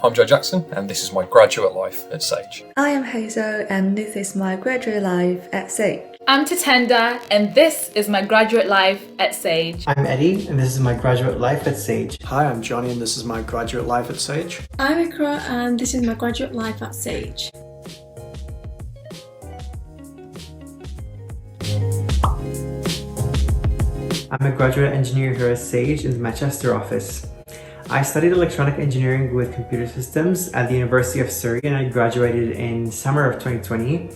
I'm Joe Jackson, and this is my graduate life at Sage. I am Hazel, and this is my graduate life at Sage. I'm Tatenda, and this is my graduate life at Sage. I'm Eddie, and this is my graduate life at Sage. Hi, I'm Johnny, and this is my graduate life at Sage. I'm Ikra, and this is my graduate life at Sage. I'm a graduate engineer here at Sage in the Manchester office. I studied electronic engineering with computer systems at the University of Surrey, and I graduated in summer of 2020.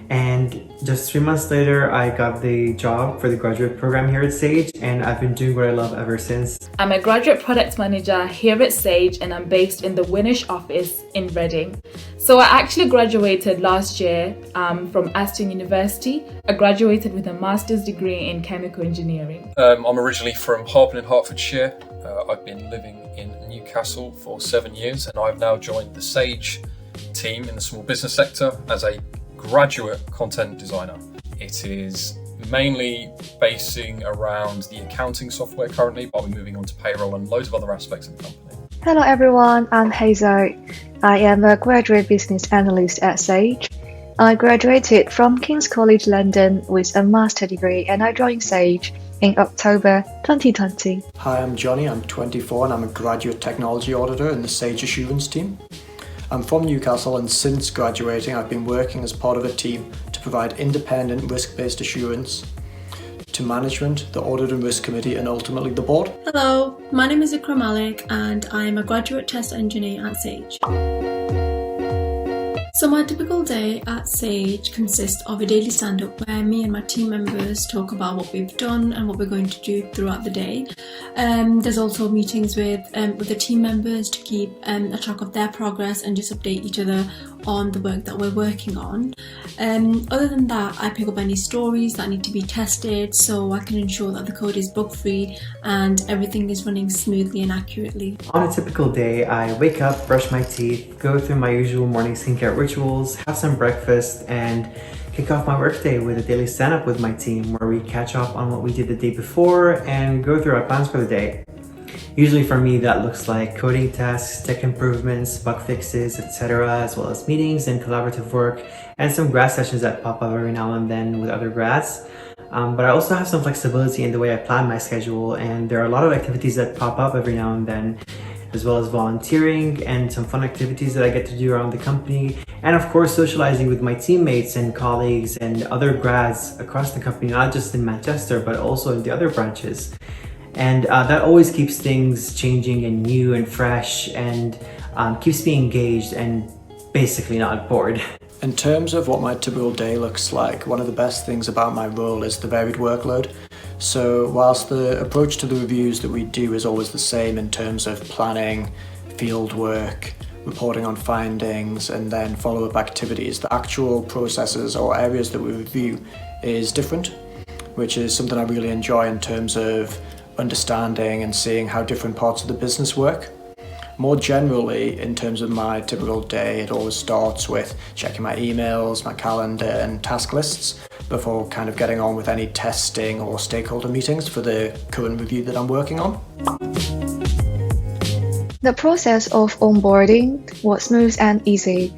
And just 3 months later, I got the job for the graduate program here at Sage, and I've been doing what I love ever since. I'm a graduate product manager here at Sage, and I'm based in the Winnish office in Reading. So I actually graduated last year from Aston University. I graduated with a master's degree in chemical engineering. I'm originally from Harpen in Hertfordshire. I've been living in Newcastle for 7 years, and I've now joined the Sage team in the small business sector as a graduate content designer. It is mainly basing around the accounting software currently, but I'll be moving on to payroll and loads of other aspects of the company. Hello everyone, I'm Hazel. I am a graduate business analyst at Sage. I graduated from King's College London with a master's degree, and I joined Sage in October 2020. Hi, I'm Johnny, I'm 24 and I'm a graduate technology auditor in the Sage Assurance team. I'm from Newcastle, and since graduating I've been working as part of a team to provide independent risk-based assurance to management, the audit and risk committee, and ultimately the board. Hello, my name is Ikra Malik, and I am a graduate test engineer at Sage. So my typical day at Sage consists of a daily stand-up where me and my team members talk about what we've done and what we're going to do throughout the day. There's also meetings with the team members to keep a track of their progress and just update each other on the work that we're working on. Other than that, I pick up any stories that need to be tested so I can ensure that the code is bug-free and everything is running smoothly and accurately. On a typical day, I wake up, brush my teeth, go through my usual morning skincare rituals, have some breakfast, and kick off my workday with a daily stand-up with my team where we catch up on what we did the day before and go through our plans for the day. Usually for me that looks like coding tasks, tech improvements, bug fixes, etc., as well as meetings and collaborative work, and some grad sessions that pop up every now and then with other grads. But I also have some flexibility in the way I plan my schedule, and there are a lot of activities that pop up every now and then, as well as volunteering and some fun activities that I get to do around the company, and of course socializing with my teammates and colleagues and other grads across the company, not just in Manchester but also in the other branches. And that always keeps things changing and new and fresh, and keeps me engaged and basically not bored. In terms of what my typical day looks like, one of the best things about my role is the varied workload. So whilst the approach to the reviews that we do is always the same in terms of planning, field work, reporting on findings, and then follow-up activities, the actual processes or areas that we review is different, which is something I really enjoy in terms of understanding and seeing how different parts of the business work. More generally, in terms of my typical day, it always starts with checking my emails, my calendar and task lists before kind of getting on with any testing or stakeholder meetings for the current review that I'm working on. The process of onboarding was smooth and easy.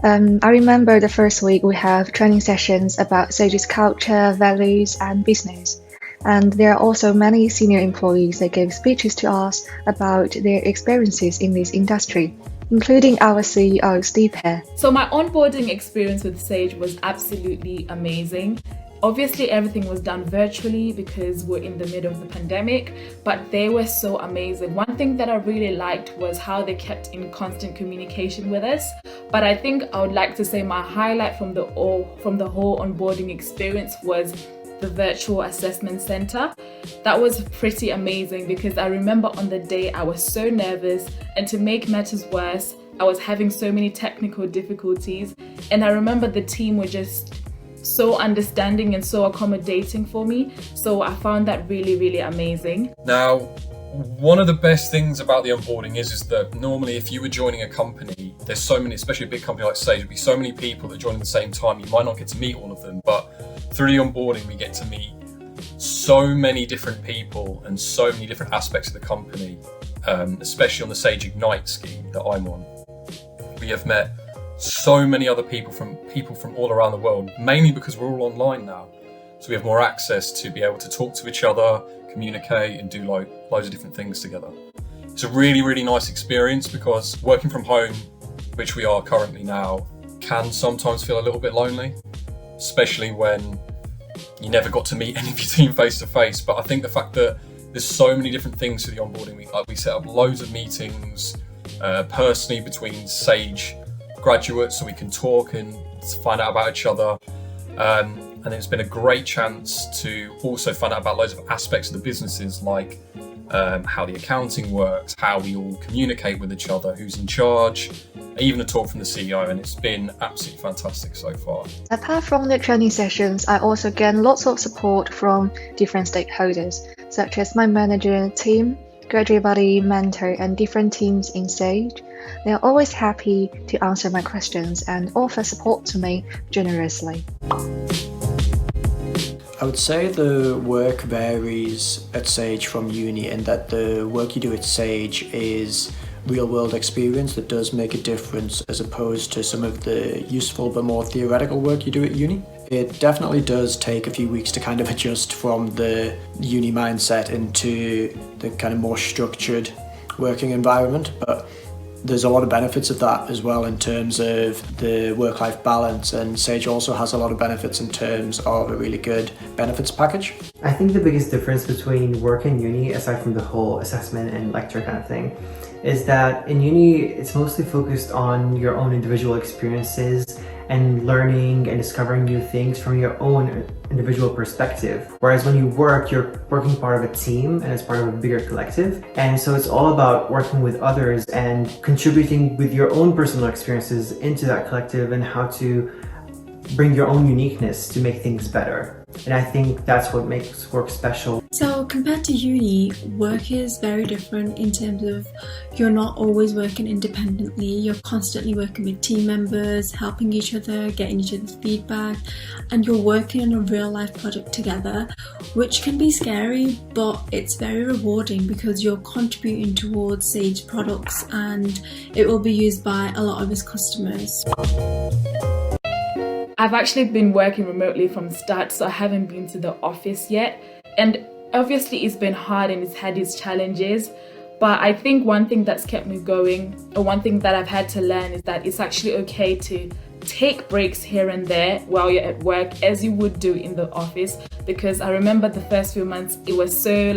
I remember the first week we have training sessions about Sage's culture, values and business. And there are also many senior employees that gave speeches to us about their experiences in this industry, including our CEO, Steve here. So my onboarding experience with Sage was absolutely amazing. Obviously, everything was done virtually because we're in the middle of the pandemic, but they were so amazing. One thing that I really liked was how they kept in constant communication with us. But I think I would like to say my highlight from the whole onboarding experience was the virtual assessment center. That was pretty amazing because I remember on the day I was so nervous, and to make matters worse, I was having so many technical difficulties, and I remember the team were just so understanding and so accommodating for me. So I found that really, really amazing. Now, one of the best things about the onboarding is that normally if you were joining a company, there's so many, especially a big company like Sage, there'd be so many people that join at the same time, you might not get to meet all of them, but through the onboarding we get to meet so many different people and so many different aspects of the company, especially on the Sage Ignite scheme that I'm on. we have met so many other people from all around the world, mainly because we're all online now. So we have more access to be able to talk to each other, communicate, and do like loads of different things together. It's a really, really nice experience because working from home, which we are currently now, can sometimes feel a little bit lonely, especially when you never got to meet any of your team face to face. But I think the fact that there's so many different things to the onboarding week, like we set up loads of meetings personally between Sage graduates so we can talk and find out about each other. And it's been a great chance to also find out about loads of aspects of the businesses, like how the accounting works, how we all communicate with each other, who's in charge, even a talk from the CEO, and it's been absolutely fantastic so far. Apart from the training sessions, I also get lots of support from different stakeholders, such as my manager, team, graduate body, mentor, and different teams in Sage. They are always happy to answer my questions and offer support to me generously. I would say the work varies at Sage from uni in that the work you do at Sage is real world experience that does make a difference as opposed to some of the useful but more theoretical work you do at uni. It definitely does take a few weeks to kind of adjust from the uni mindset into the kind of more structured working environment, but there's a lot of benefits of that as well in terms of the work-life balance, and Sage also has a lot of benefits in terms of a really good benefits package. I think the biggest difference between work and uni, aside from the whole assessment and lecture kind of thing, is that in uni it's mostly focused on your own individual experiences and learning and discovering new things from your own individual perspective. Whereas when you work, you're working part of a team and as part of a bigger collective. And so it's all about working with others and contributing with your own personal experiences into that collective and how to bring your own uniqueness to make things better. And I think that's what makes work special. So compared to uni, work is very different in terms of you're not always working independently. You're constantly working with team members, helping each other, getting each other's feedback, and you're working on a real life project together, which can be scary, but it's very rewarding because you're contributing towards Sage products and it will be used by a lot of its customers. I've actually been working remotely from the start, so I haven't been to the office yet. And obviously it's been hard and it's had its challenges. But I think one thing that's kept me going, or one thing that I've had to learn, is that it's actually okay to take breaks here and there while you're at work, as you would do in the office. Because I remember the first few months, it was so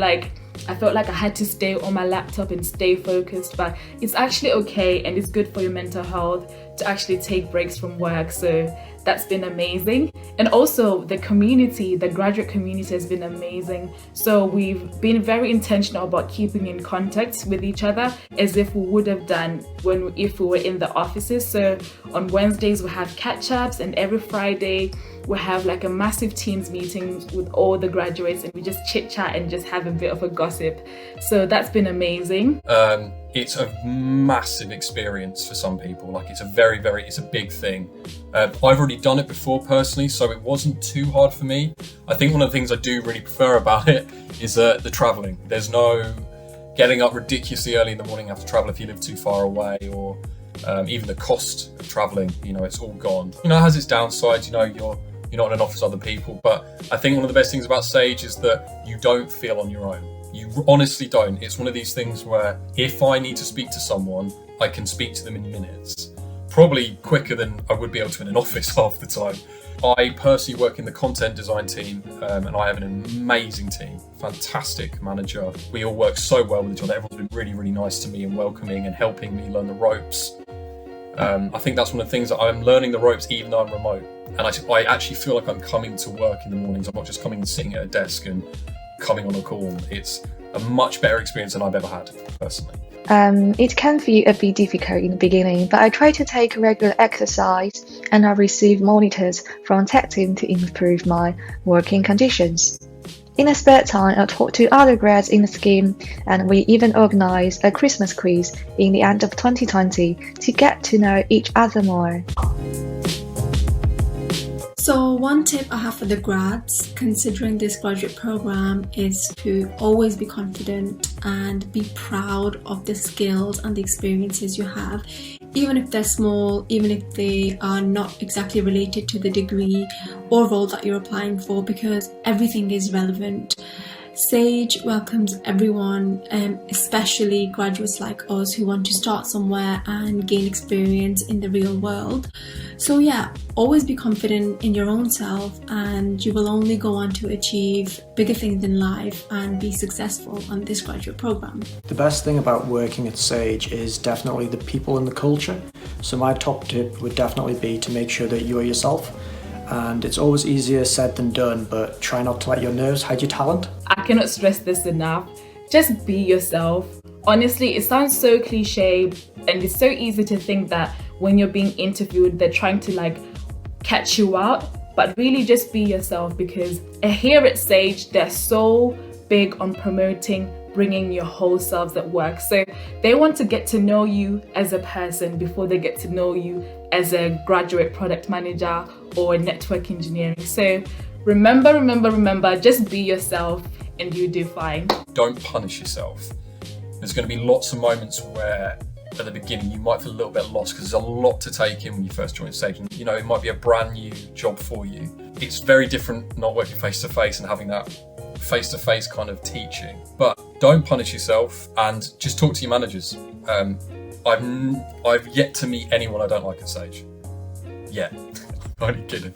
I felt like I had to stay on my laptop and stay focused, but it's actually okay and it's good for your mental health to actually take breaks from work. So that's been amazing. And also the community, the graduate community has been amazing. So we've been very intentional about keeping in contact with each other as if we would have done if we were in the offices. So on Wednesdays we have catch-ups, and every Friday we have like a massive Teams meeting with all the graduates, and we just chit chat and just have a bit of a gossip. So that's been amazing. It's a massive experience for some people. Like it's a big thing. I've already done it before personally, so it wasn't too hard for me. I think one of the things I do really prefer about it is the traveling. There's no getting up ridiculously early in the morning, have to travel if you live too far away, or even the cost of traveling, it's all gone. It has its downsides, you're not in an office with other people, but I think one of the best things about Sage is that you don't feel on your own. You honestly don't. It's one of these things where if I need to speak to someone, I can speak to them in minutes. Probably quicker than I would be able to in an office half the time. I personally work in the content design team, and I have an amazing team, fantastic manager. We all work so well with each other. Everyone's been really, really nice to me and welcoming and helping me learn the ropes. I think that's one of the things that I'm learning the ropes even though I'm remote. And I actually feel like I'm coming to work in the mornings. I'm not just coming and sitting at a desk and coming on a call. It's a much better experience than I've ever had, personally. It can feel a bit difficult in the beginning, but I try to take regular exercise and I receive monitors from tech team to improve my working conditions. In a spare time, I talk to other grads in the scheme, and we even organize a Christmas quiz in the end of 2020 to get to know each other more. So one tip I have for the grads considering this graduate program is to always be confident and be proud of the skills and the experiences you have. even if they're small, even if they are not exactly related to the degree or role that you're applying for, because everything is relevant. Sage welcomes everyone, especially graduates like us who want to start somewhere and gain experience in the real world. So yeah, always be confident in your own self, and you will only go on to achieve bigger things in life and be successful on this graduate program. The best thing about working at Sage is definitely the people and the culture. So my top tip would definitely be to make sure that you are yourself. And it's always easier said than done, but try not to let your nerves hide your talent. I cannot stress this enough. Just be yourself. Honestly, it sounds so cliche, and it's so easy to think that when you're being interviewed, they're trying to catch you out, but really just be yourself, because here at Sage, they're so big on promoting bringing your whole selves at work. So they want to get to know you as a person before they get to know you as a graduate product manager or network engineering. So remember, just be yourself and you do fine. Don't punish yourself. There's going to be lots of moments where at the beginning you might feel a little bit lost because there's a lot to take in when you first join Sage, and it might be a brand new job for you. It's very different not working face to face and having that face to face kind of teaching. But don't punish yourself and just talk to your managers. I've yet to meet anyone I don't like at Sage. Yeah, I'm only kidding.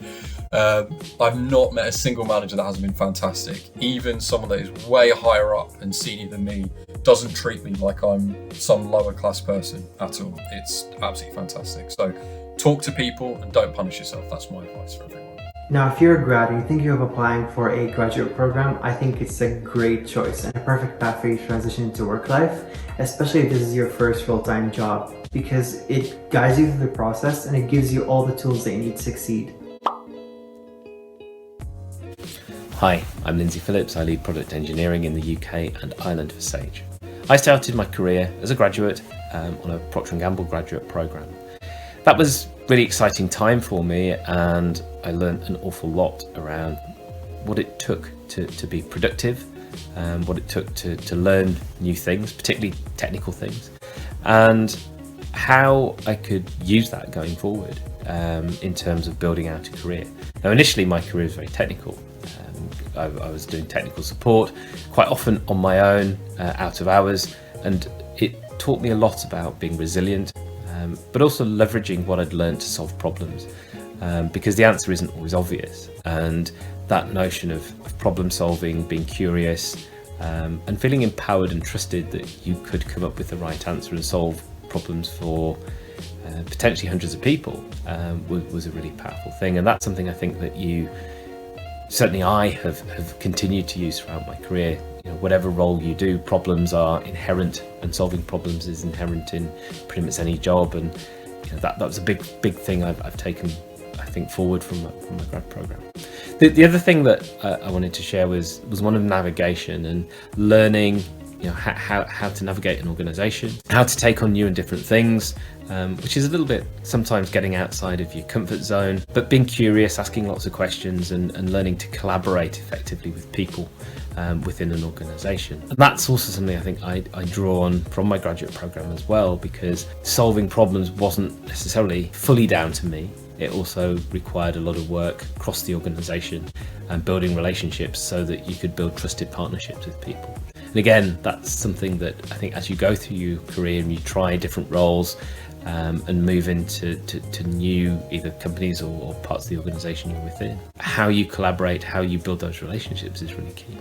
I've not met a single manager that hasn't been fantastic. Even someone that is way higher up and senior than me doesn't treat me like I'm some lower class person at all. It's absolutely fantastic. So talk to people and don't punish yourself. That's my advice for everyone. Now, if you're a grad and you're thinking of applying for a graduate program, I think it's a great choice and a perfect path for you to transition into work life, especially if this is your first full-time job, because it guides you through the process and it gives you all the tools that you need to succeed. Hi, I'm Lindsay Phillips. I lead product engineering in the UK and Ireland for Sage. I started my career as a graduate on a Procter & Gamble graduate program. That was a really exciting time for me, and I learned an awful lot around what it took to be productive, what it took to learn new things, particularly technical things, and how I could use that going forward in terms of building out a career. Now, initially my career was very technical. I was doing technical support quite often on my own, out of hours, and it taught me a lot about being resilient, but also leveraging what I'd learned to solve problems, because the answer isn't always obvious, and that notion of problem solving, being curious, and feeling empowered and trusted that you could come up with the right answer and solve problems for potentially hundreds of people was a really powerful thing. And that's something I think that certainly I have continued to use throughout my career. Whatever role you do, problems are inherent, and solving problems is inherent in pretty much any job. And that was a big thing I've taken, I think, forward from my grad program. The other thing that I wanted to share was one of navigation and learning, how to navigate an organisation, how to take on new and different things, which is a little bit sometimes getting outside of your comfort zone, but being curious, asking lots of questions, and learning to collaborate effectively with people within an organisation. And that's also something I think I draw on from my graduate programme as well, because solving problems wasn't necessarily fully down to me. It also required a lot of work across the organisation and building relationships so that you could build trusted partnerships with people. And again, that's something that I think as you go through your career and you try different roles and move into new either companies or parts of the organisation you're within, how you collaborate, how you build those relationships is really key.